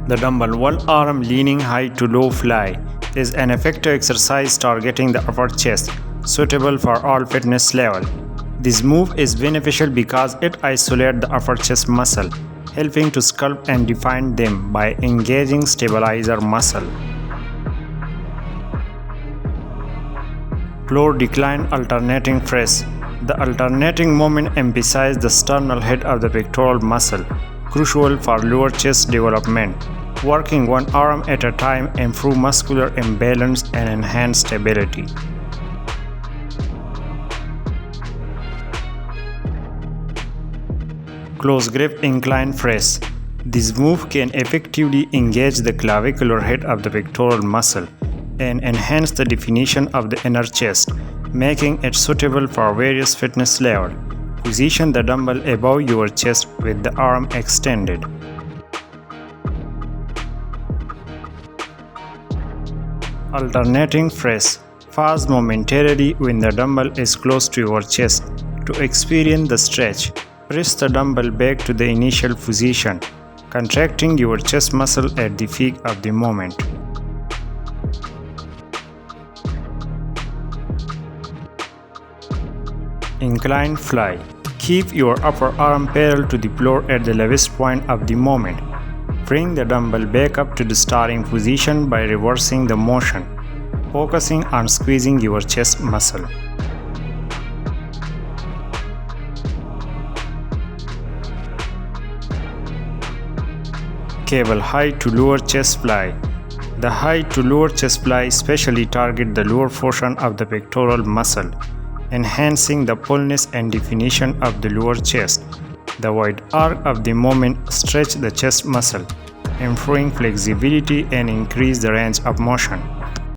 The dumbbell one arm leaning high to low fly is an effective exercise targeting the upper chest, suitable for all fitness levels. This move is beneficial because it isolates the upper chest muscle, helping to sculpt and define them by engaging stabilizer muscle. Floor decline alternating press. The alternating movement emphasizes the sternal head of the pectoral muscle, crucial for lower chest development. Working one arm at a time improves muscular imbalance and enhance stability. Close grip incline press. This move can effectively engage the clavicular head of the pectoral muscle and enhance the definition of the inner chest, making it suitable for various fitness levels. Position the dumbbell above your chest with the arm extended. Alternating press. Pause momentarily when the dumbbell is close to your chest to experience the stretch. Press the dumbbell back to the initial position, contracting your chest muscle at the peak of the movement. Incline fly. Keep your upper arm parallel to the floor at the lowest point of the movement. Bring the dumbbell back up to the starting position by reversing the motion, focusing on squeezing your chest muscle. Cable high to lower chest fly. The high to lower chest fly especially target the lower portion of the pectoral muscle, enhancing the fullness and definition of the lower chest. The wide arc of the movement stretches the chest muscle, improving flexibility and increase the range of motion.